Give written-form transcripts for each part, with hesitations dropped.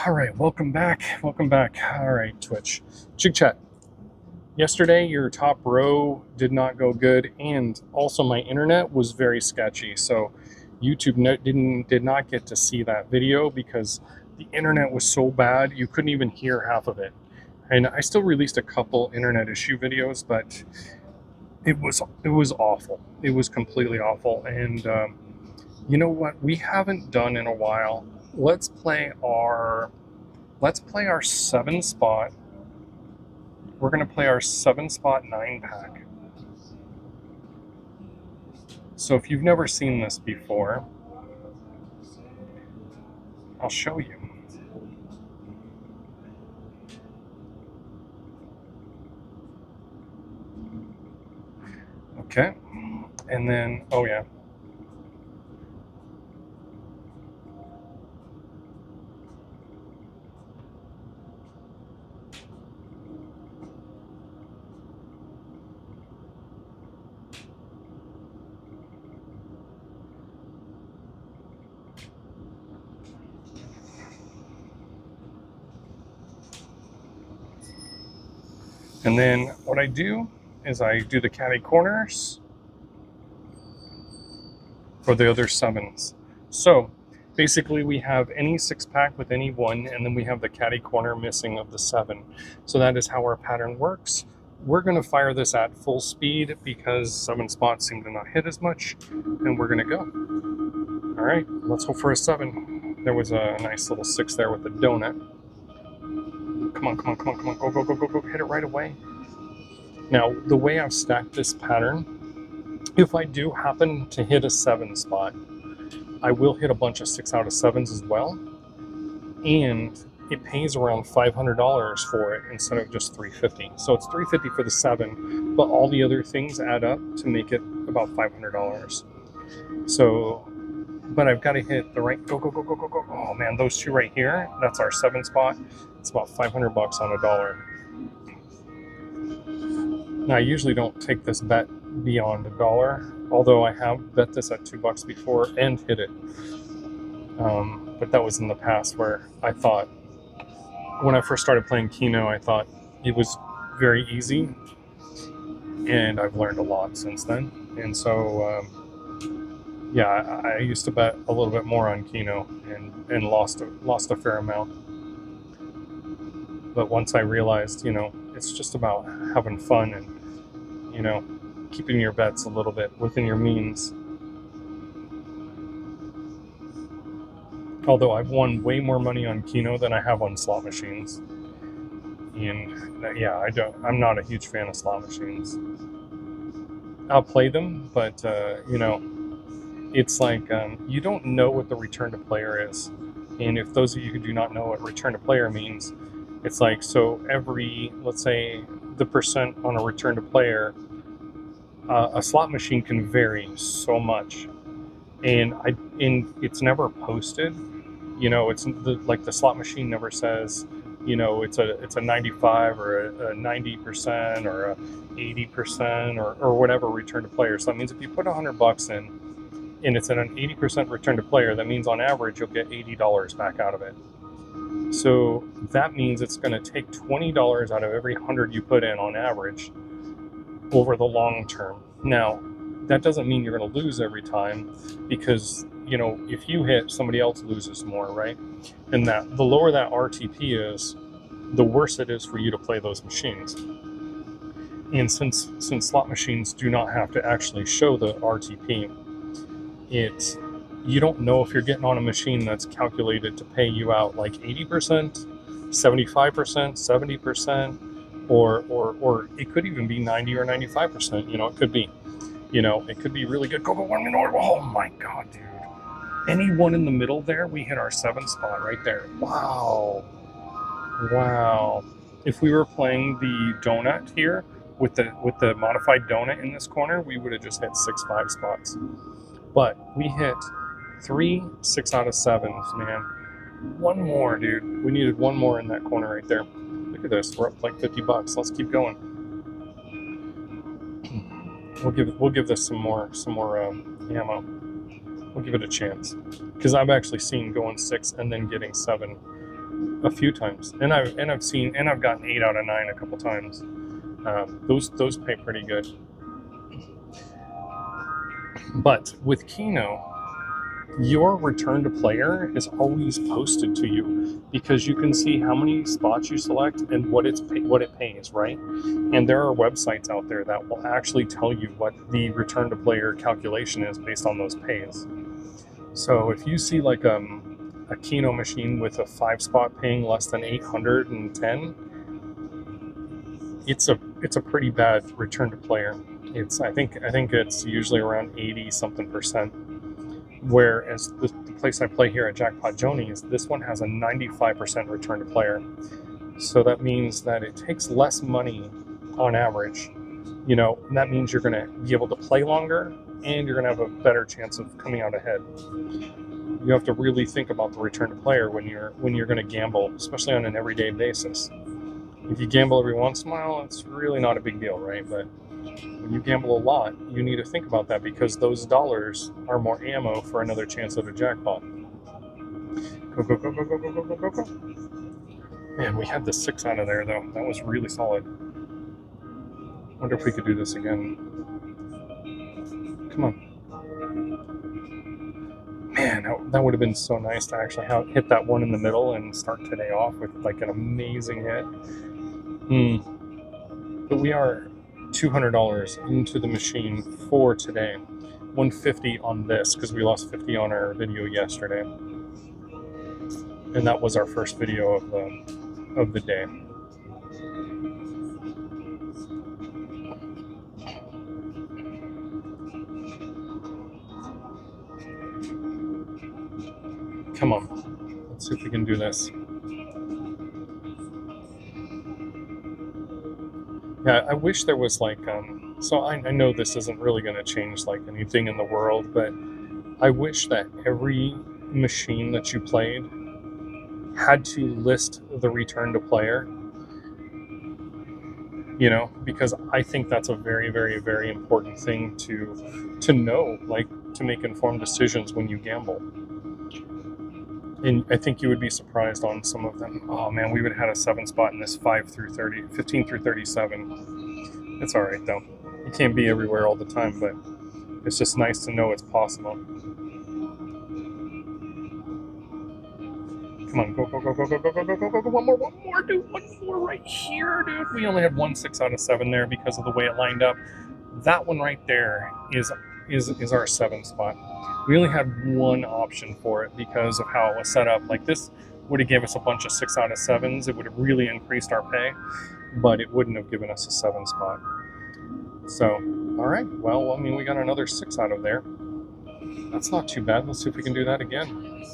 All right, welcome back. Welcome back. All right, Twitch. Chig Chat. Yesterday, your top row did not go good, and also my internet was very sketchy. So YouTube did not get to see that video because the internet was so bad you couldn't even hear half of it. And I still released a couple internet issue videos, but it was awful. It was completely awful. And you know what? We haven't done in a while. Let's play our 7 spot. We're going to play our 7 spot 9 pack. So if you've never seen this before, I'll show you. Okay. And then, oh yeah. And then what I do is I do the caddy corners for the other 7s. So basically we have any 6-pack with any 1, and then we have the caddy corner missing of the 7. So that is how our pattern works. We're going to fire this at full speed because 7 spots seem to not hit as much, and we're going to go. All right, let's hope for a 7. There was a nice little 6 there with the donut. Come on, come on, come on, come on. Go, go, go, go, go. Hit it right away. Now, the way I've stacked this pattern, if I do happen to hit a 7 spot, I will hit a bunch of 6 out of 7s as well. And it pays around $500 for it instead of just $350. So it's $350 for the 7, but all the other things add up to make it about $500. So, but I've got to hit the right, go, go, go, go, go, go. Oh man, those 2 right here, that's our 7 spot. It's about $500 on a dollar. Now, I usually don't take this bet beyond a dollar, although I have bet this at $2 before and hit it. But that was in the past where I thought, when I first started playing Keno, I thought it was very easy, and I've learned a lot since then. And so, yeah, I used to bet a little bit more on Keno and lost a fair amount. But once I realized, you know, it's just about having fun and, you know, keeping your bets a little bit within your means. Although I've won way more money on Keno than I have on slot machines. And yeah, I'm not a huge fan of slot machines. I'll play them, but you know, it's like you don't know what the return to player is. And if those of you who do not know what return to player means, it's like, so every, let's say, the percent on a return to player, a slot machine can vary so much. And it's never posted. You know, it's like the slot machine never says, you know, it's a 95 or a 90% or a 80% or whatever return to player. So that means if you put $100 in and it's at an 80% return to player, that means on average you'll get $80 back out of it. So that means it's going to take $20 out of every 100 you put in on average over the long term. Now, that doesn't mean you're going to lose every time, because, you know, if you hit, somebody else loses more, right? And that the lower that RTP is, the worse it is for you to play those machines. And since slot machines do not have to actually show the RTP, you don't know if you're getting on a machine that's calculated to pay you out like 80%, 75%, 70%, or it could even be 90 or 95%. You know, it could be. You know, it could be really good. Go, 1 minute. Oh my God, dude. Anyone in the middle there, we hit our 7 spot right there. Wow. Wow. If we were playing the donut here with the modified donut in this corner, we would have just hit 6 5 spots. But we hit 3 6 out of 7s, man. One more, dude. We needed one more in that corner right there. Look at this. We're up like $50. Let's keep going. We'll give this some more ammo. We'll give it a chance, because I've actually seen going 6 and then getting 7 a few times, and I've gotten 8 out of 9 a couple times. Those pay pretty good. But with Keno, your return to player is always posted to you because you can see how many spots you select and what it pays, right? And there are websites out there that will actually tell you what the return to player calculation is based on those pays. So if you see like a Keno machine with a 5-spot paying less than 810, it's a pretty bad return to player. I think it's usually around 80 something percent. Whereas the place I play here at Jackpot Joni's, this one has a 95% return to player. So that means that it takes less money on average. You know, and that means you're going to be able to play longer and you're going to have a better chance of coming out ahead. You have to really think about the return to player when you're going to gamble, especially on an everyday basis. If you gamble every once in a while, it's really not a big deal, right? But when you gamble a lot, you need to think about that because those dollars are more ammo for another chance at a jackpot. Go, go, go, go, go, go, go, go, go, go. Man, we had the 6 out of there, though. That was really solid. Wonder if we could do this again. Come on. Man, that would have been so nice to actually hit that one in the middle and start today off with like an amazing hit. But we are $200 into the machine for today. $150 on this because we lost 50 on our video yesterday, and that was our first video of the day. Come on, let's see if we can do this. Yeah, I wish there was like, so I know this isn't really going to change like anything in the world, but I wish that every machine that you played had to list the return to player, you know, because I think that's a very, very, very important thing to know, like to make informed decisions when you gamble. And I think you would be surprised on some of them. Oh man, we would have had a 7 spot in this 15 through 37. It's all right though. You can't be everywhere all the time, but it's just nice to know it's possible. Come on, go, go, go, go, go, go, go, go, go, go, go, one more, dude, one more right here, dude. We only had 1 6 out of 7 there because of the way it lined up. That one right there is our 7 spot. We only had one option for it because of how it was set up. Like this would have given us a bunch of 6 out of 7s. It would have really increased our pay, but it wouldn't have given us a 7 spot. So, all right. Well, I mean, we got another 6 out of there. That's not too bad. Let's see if we can do that again.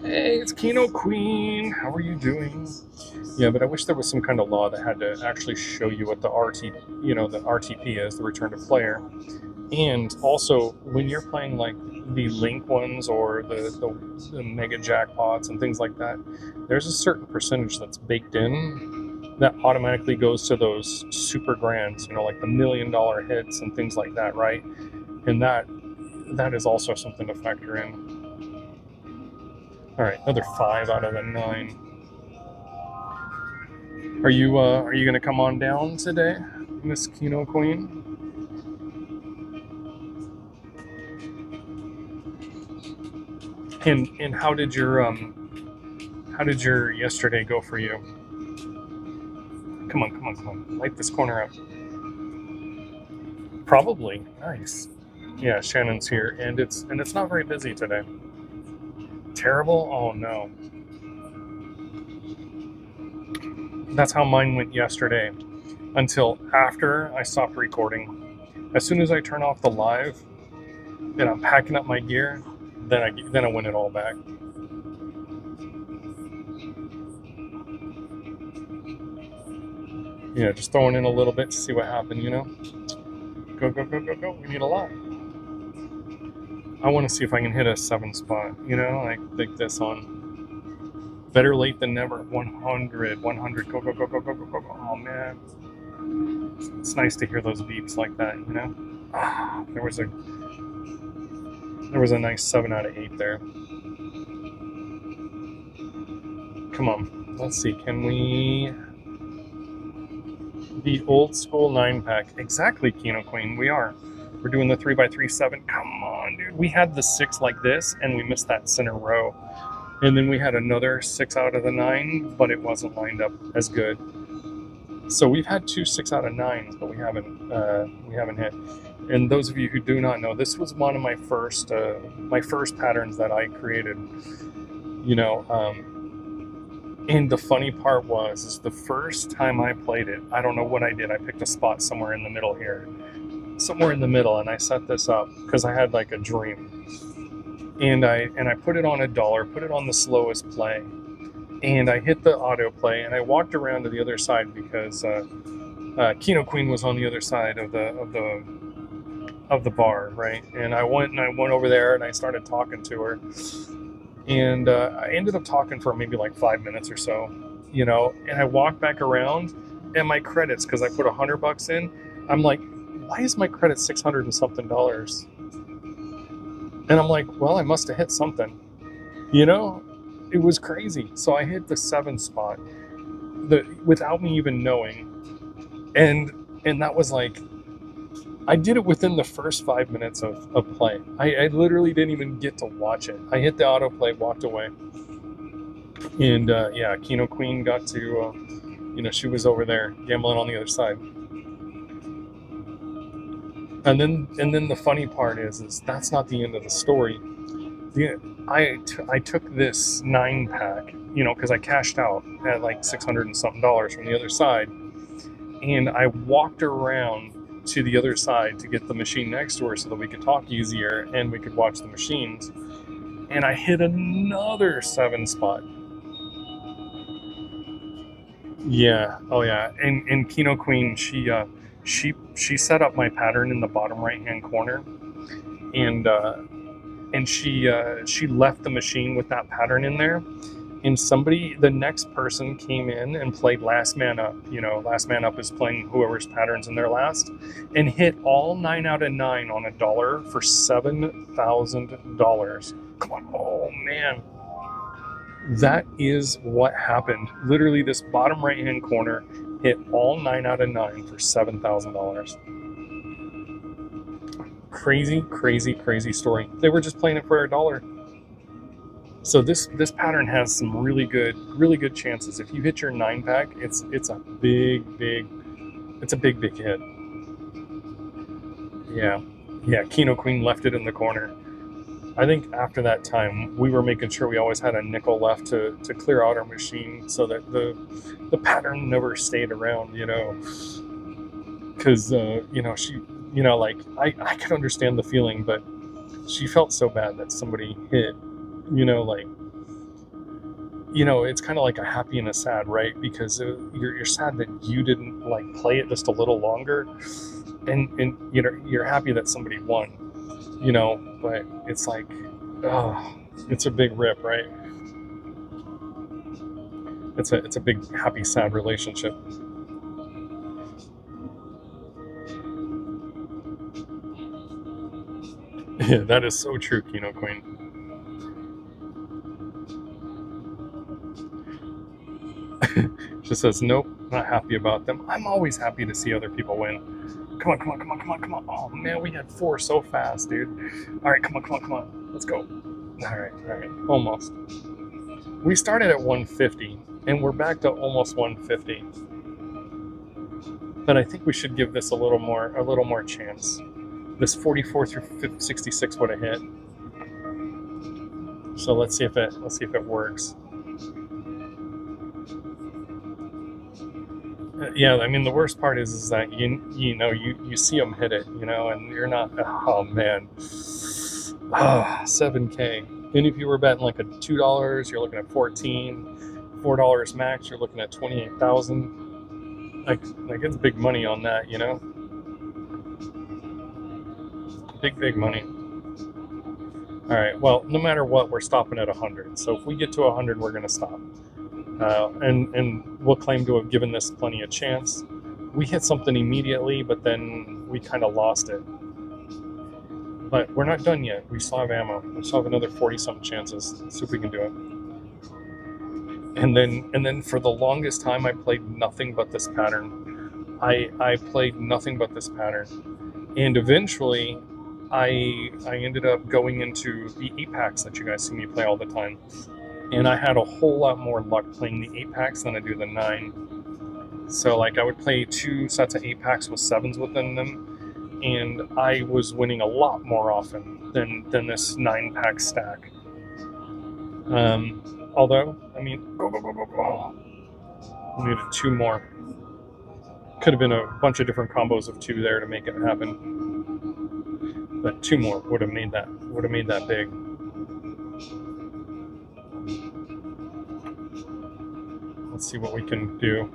Hey, it's Keno Queen. How are you doing? Yeah, but I wish there was some kind of law that had to actually show you what the RTP is, the return to player. And also, when you're playing like the link ones or the mega jackpots and things like that, there's a certain percentage that's baked in that automatically goes to those super grands, you know, like the $1 million hits and things like that, right? And that is also something to factor in. All right, another 5 out of the 9. Are you going to come on down today, Miss Keno Queen? And how did your yesterday go for you? Come on. Light this corner up. Probably. Nice. Yeah, Shannon's here, and it's not very busy today. Terrible? Oh no. That's how mine went yesterday, until after I stopped recording. As soon as I turn off the live and I'm packing up my gear, then I win it all back. Yeah, just throwing in a little bit to see what happened, you know? Go. We need a lot. I want to see if I can hit a 7 spot, you know, like this on. Better late than never. 100. Go. Oh man. It's nice to hear those beeps like that, you know? Ah, there was a nice 7 out of 8 there. come on. Let's see. Can we... The old school 9-pack. Exactly, Keno Queen. We are. We're doing the 3x3 7. Come on, dude. We had the 6 like this, and we missed that center row. And then we had another 6 out of the 9, but it wasn't lined up as good. So we've had 2 6 out of 9s, but we haven't hit. And those of you who do not know, this was one of my first patterns that I created. You know, and the funny part is the first time I played it, I don't know what I did. I picked a spot somewhere in the middle here, and I set this up because I had like a dream. And I put it on $1, put it on the slowest play, and I hit the auto play, and I walked around to the other side because Keno Queen was on the other side of the bar, right? And I went over there and I started talking to her, and I ended up talking for maybe like 5 minutes or so, you know. And I walked back around, and my credits, because I put $100 in, I'm like, why is my credit $600 and something? And I'm like, well, I must have hit something, you know? It was crazy. So I hit the 7 spot without me even knowing. And that was like, I did it within the first 5 minutes of play. I literally didn't even get to watch it. I hit the autoplay, walked away. And yeah, Keno Queen got to, you know, she was over there gambling on the other side. And then the funny part is that's not the end of the story. I took this 9-pack, you know, because I cashed out at like $600 and something from the other side, and I walked around to the other side to get the machine next to her so that we could talk easier and we could watch the machines. And I hit another 7 spot. Yeah, oh yeah, and Keno Queen, she set up my pattern in the bottom right hand corner, and she left the machine with that pattern in there, and the next person came in and played last man up. You know, last man up is playing whoever's pattern's in their last, and hit all 9 out of 9 on $1 for $7,000. Come on, oh man. That is what happened. Literally, this bottom right hand corner hit all 9 out of 9 for $7,000. Crazy, crazy, crazy story. They were just playing it for $1. So this pattern has some really good chances. If you hit your 9-pack, it's a big hit. Yeah. Keno Queen left it in the corner. I think after that time, we were making sure we always had a nickel left to clear out our machine so that the pattern never stayed around, you know. Because, you know, she, you know, like, I could understand the feeling, but she felt so bad that somebody hit, you know, like, you know, it's kind of like a happy and a sad, right? Because you're sad that you didn't, like, play it just a little longer, and you know, you're happy that somebody won. You know, but it's like, oh, it's a big rip, right? It's a big happy, sad relationship. Yeah, that is so true, Keno Queen. She says, nope, not happy about them. I'm always happy to see other people win. Come on. Oh, man, we had 4 so fast, dude. All right, come on. Let's go. All right. Almost. We started at 150, and we're back to almost 150. But I think we should give this a little more chance. This 44 through 66 would have hit. So let's see if it works. Yeah, I mean, the worst part is that you know you see them hit it, you know, and you're not. Oh man, 7K. And if you were betting like $2, you're looking at 14. $4 max, you're looking at 28,000. Like it's big money on that, you know. Big money. All right. Well, no matter what, we're stopping at 100. So if we get to 100, we're gonna stop. And we'll claim to have given this plenty of chance. We hit something immediately, but then we kind of lost it. But we're not done yet. We still have ammo. We still have another 40-something chances. Let's see if we can do it. And then for the longest time, I played nothing but this pattern. I played nothing but this pattern, and eventually, I ended up going into the 8-packs that you guys see me play all the time, and I had a whole lot more luck playing the 8-packs than I do the 9. So like I would play 2 sets of 8-packs with 7s within them, and I was winning a lot more often than this 9-pack stack. Although, I mean, we needed 2 more. Could have been a bunch of different combos of 2 there to make it happen, but 2 more would have made that big. Let's see what we can do.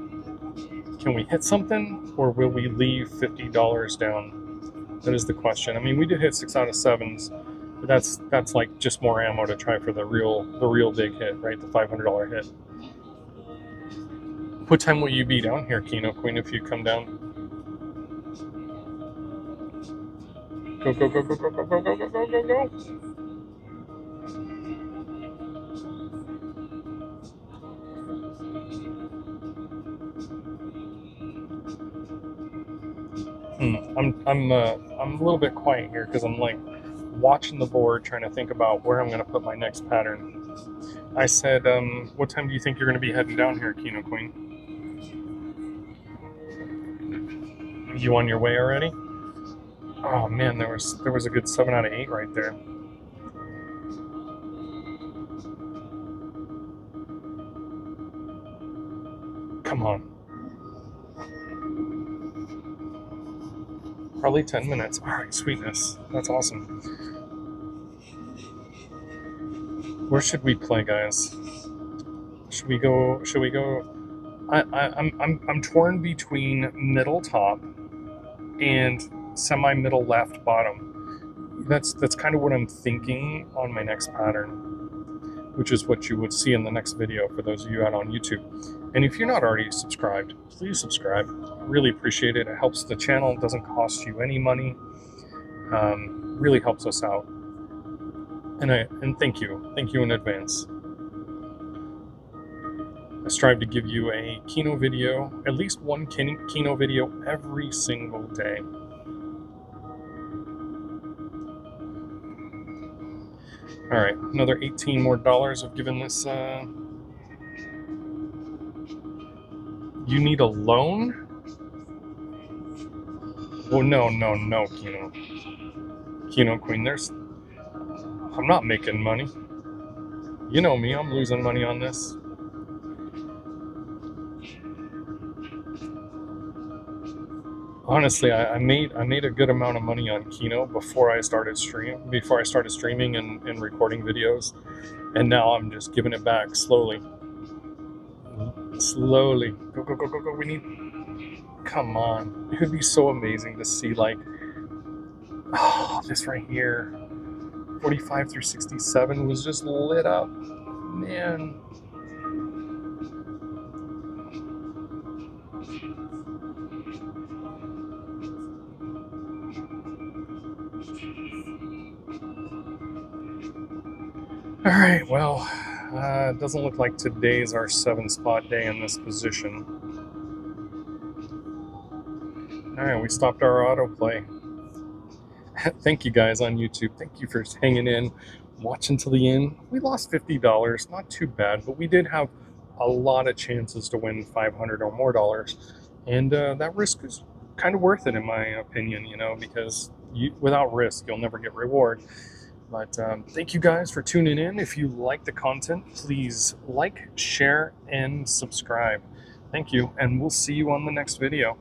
Can we hit something, or will we leave $50 down? That is the question. I mean, we did hit 6 out of 7s. But that's like just more ammo to try for the real big hit, right? The $500 hit. What time will you be down here, Keno Queen, if you come down? Go, go, go, go, go, go, go, go, go, go, go, go. I'm a little bit quiet here because I'm like watching the board, trying to think about where I'm going to put my next pattern. I said, what time do you think you're going to be heading down here, Keno Queen? You on your way already? Oh man, there was a good 7 out of 8 right there. Come on. Probably 10 minutes. All right, sweetness. That's awesome. Where should we play, guys? Should we go? I'm torn between middle top and semi-middle left bottom. That's kind of what I'm thinking on my next pattern, which is what you would see in the next video for those of you out on YouTube. And if you're not already subscribed, please subscribe. Really appreciate it. It helps the channel. It doesn't cost you any money. Really helps us out. And thank you in advance. I strive to give you a Keno video, at least one Keno video every single day. All right, another $18 more I've given this. You need a loan? Oh, no, Keno Queen, I'm not making money. You know me, I'm losing money on this. Honestly, I made a good amount of money on Keno before I started streaming and recording videos, and now I'm just giving it back slowly. Go. We need. Come on, it would be so amazing to see like, oh, this right here, 45 through 67 was just lit up, man. All right, well, it doesn't look like today's our 7-spot day in this position. All right, we stopped our autoplay. Thank you guys on YouTube. Thank you for hanging in, watching till the end. We lost $50, not too bad, but we did have a lot of chances to win $500 or more dollars, and that risk is kind of worth it in my opinion, you know, because without risk you'll never get reward. But thank you guys for tuning in. If you like the content, please like, share, and subscribe. Thank you, and we'll see you on the next video.